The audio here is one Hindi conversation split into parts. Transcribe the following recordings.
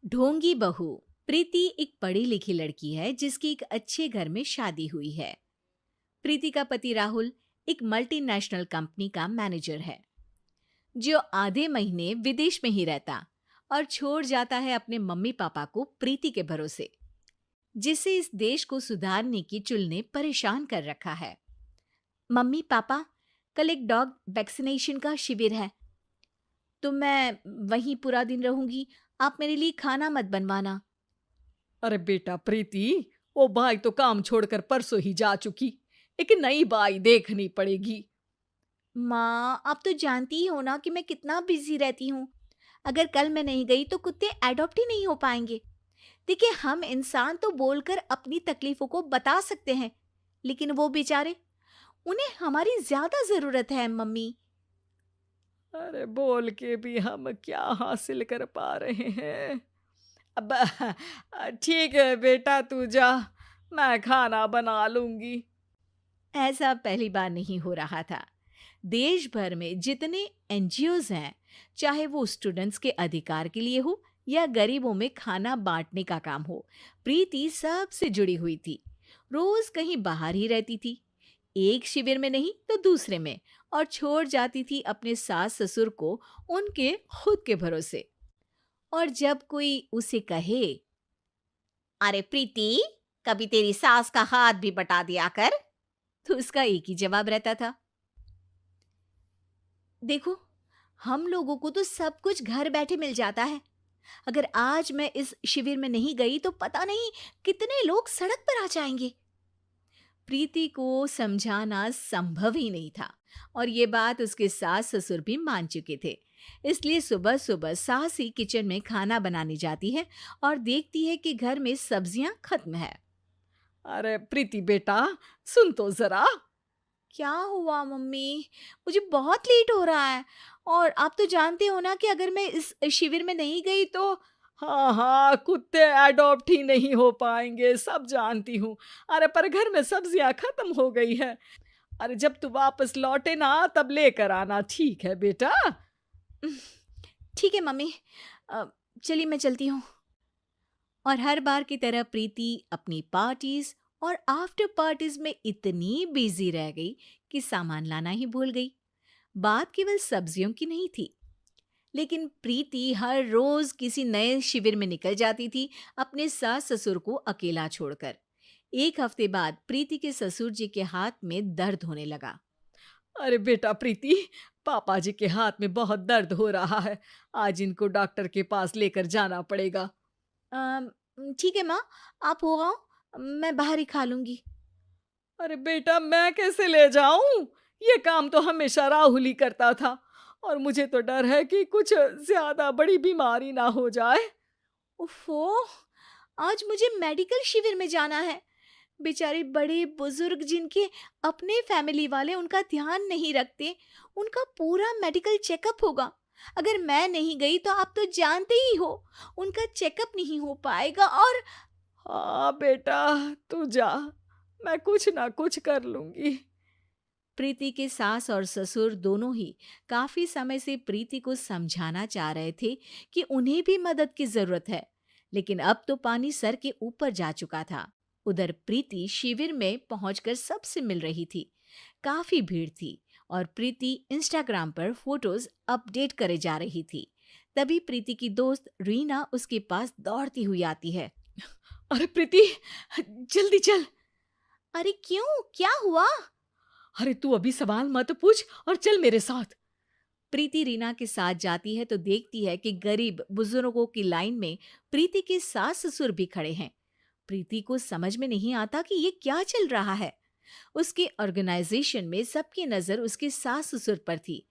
ढोंगी बहू। प्रीति एक पढ़ी लिखी लड़की है जिसकी एक अच्छे घर में शादी हुई है। प्रीति का पति राहुल एक मल्टीनेशनल कंपनी का मैनेजर है जो आधे महीने विदेश में ही रहता और छोड़ जाता है अपने मम्मी पापा को प्रीति के भरोसे, जिसे इस देश को सुधारने की चुल ने परेशान कर रखा है। मम्मी पापा, कल एक डॉग वैक्सीनेशन का शिविर है तो मैं वहीं पूरा दिन रहूंगी। आप मेरे लिए खाना मत बनवाना। अरे बेटा प्रीति, वो बाई तो काम छोड़कर परसों ही जा चुकी। एक नई बाई देखनी पड़ेगी। माँ, आप तो जानती ही हो ना कि मैं कितना बिजी रहती हूँ। अगर कल मैं नहीं गई तो कुत्ते एडॉप्ट ही नहीं हो पाएंगे। देखिए, हम इंसान तो बोलकर अपनी तकलीफों को बता सकते हैं, लेकिन वो बेचारे, उन्हें हमारी ज्यादा जरूरत है मम्मी। अरे बोल के भी हम क्या हासिल कर पा रहे हैं। अब ठीक है बेटा, तू जा, मैं खाना बना लूंगी। ऐसा पहली बार नहीं हो रहा था। देश भर में जितने एनजीओज हैं, चाहे वो स्टूडेंट्स के अधिकार के लिए हो या गरीबों में खाना बांटने का काम हो, प्रीति सबसे जुड़ी हुई थी। रोज कहीं बाहर ही रहती थी, एक शिविर में नहीं तो दूसरे में, और छोड़ जाती थी अपने सास ससुर को उनके खुद के भरोसे। और जब कोई उसे कहे, अरे प्रीति, कभी तेरी सास का हाथ भी बटा दिया कर, तो उसका एक ही जवाब रहता था, देखो, हम लोगों को तो सब कुछ घर बैठे मिल जाता है। अगर आज मैं इस शिविर में नहीं गई तो पता नहीं कितने लोग सड़क पर आ जाएंगे। प्रीति को समझाना संभव ही नहीं था, और ये बात उसके सास ससुर भी मान चुके थे। इसलिए सुबह सुबह सास ही किचन में खाना बनाने जाती है और देखती है कि घर में सब्जियां खत्म है। अरे प्रीति बेटा, सुन तो जरा। क्या हुआ मम्मी? मुझे बहुत लेट हो रहा है, और आप तो जानते हो ना कि अगर मैं इस शिविर में नहीं गई तो। हाँ हाँ, कुत्ते एडॉप्ट ही नहीं हो पाएंगे, सब जानती हूँ। अरे पर घर में सब्जियां खत्म हो गई है। अरे जब तू वापस लौटे ना तब लेकर आना, ठीक है बेटा। ठीक है मम्मी, चलिए मैं चलती हूँ। और हर बार की तरह प्रीति अपनी पार्टीज और आफ्टर पार्टीज में इतनी बिजी रह गई कि सामान लाना ही भूल गई। बात केवल सब्जियों की नहीं थी, लेकिन प्रीति हर रोज किसी नए शिविर में निकल जाती थी, अपने सास ससुर को अकेला छोड़कर। एक हफ्ते बाद प्रीति के ससुर जी के हाथ में दर्द होने लगा। अरे बेटा प्रीति, पापा जी के हाथ में बहुत दर्द हो रहा है। आज इनको डॉक्टर के पास लेकर जाना पड़ेगा। "अम, ठीक है माँ, आप हो आओ, मैं बाहर ही खा लूंगी। अरे बेटा, मैं कैसे ले जाऊं? ये काम तो हमेशा राहुल ही करता था, और मुझे तो डर है कि कुछ ज्यादा बड़ी बीमारी ना हो जाए। उफ़ो! आज मुझे मेडिकल शिविर में जाना है। बेचारे बड़े बुजुर्ग जिनके अपने फैमिली वाले उनका ध्यान नहीं रखते, उनका पूरा मेडिकल चेकअप होगा। अगर मैं नहीं गई तो आप तो जानते ही हो, उनका चेकअप नहीं हो पाएगा। और हाँ बेटा, तू जा, मैं कुछ ना कुछ कर लूंगी। प्रीति के सास और ससुर दोनों ही काफी समय से प्रीति को समझाना चाह रहे थे कि उन्हें भी मदद की जरूरत है, लेकिन अब तो पानी सर के ऊपर जा चुका था। उधर प्रीति शिविर में पहुंचकर सबसे मिल रही थी। काफी भीड़ थी और प्रीति इंस्टाग्राम पर फोटोज अपडेट करे जा रही थी। तभी प्रीति की दोस्त रीना उसके पास दौड़ती हुई आती है। अरे प्रीति, जल्दी चल। अरे क्यों, क्या हुआ? अरे तू अभी सवाल मत पूछ और चल मेरे साथ। प्रीति रीना के साथ जाती है तो देखती है कि गरीब बुजुर्गों की लाइन में प्रीति के सास ससुर भी खड़े हैं। प्रीति को समझ में नहीं आता कि ये क्या चल रहा है। उसके ऑर्गेनाइजेशन में सबकी नजर उसके सास ससुर पर थी,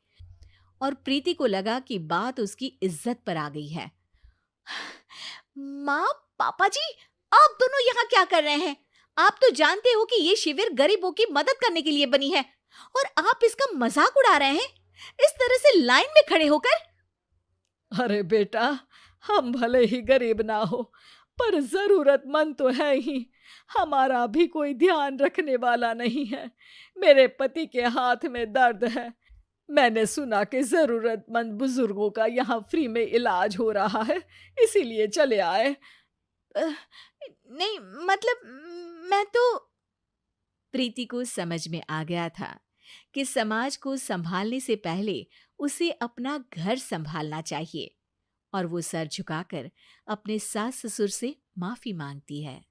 और प्रीति को लगा कि बात उसकी इज्जत पर आ गई है। माँ, पापा जी, आप दोनों यहाँ क्या कर रहे हैं? आप तो जानते हो कि ये शिविर गरीबों की मदद करने के लिए बनी है, और आप इसका मजाक उड़ा रहे हैं इस तरह से लाइन में खड़े होकर। अरे बेटा, हम भले ही गरीब ना हो, पर जरूरतमंद तो है ही। हमारा भी कोई ध्यान रखने वाला नहीं है। मेरे पति के हाथ में दर्द है, मैंने सुना कि ज़रूरतमंद बुजुर्गों का यहाँ फ्री में इलाज हो रहा है, इसीलिए चले आए। अ, नहीं, मतलब मैं तो प्रीति को समझ में आ गया था कि समाज को संभालने से पहले उसे अपना घर संभालना चाहिए और वो सर झुकाकर अपने सास ससुर से माफी मांगती है।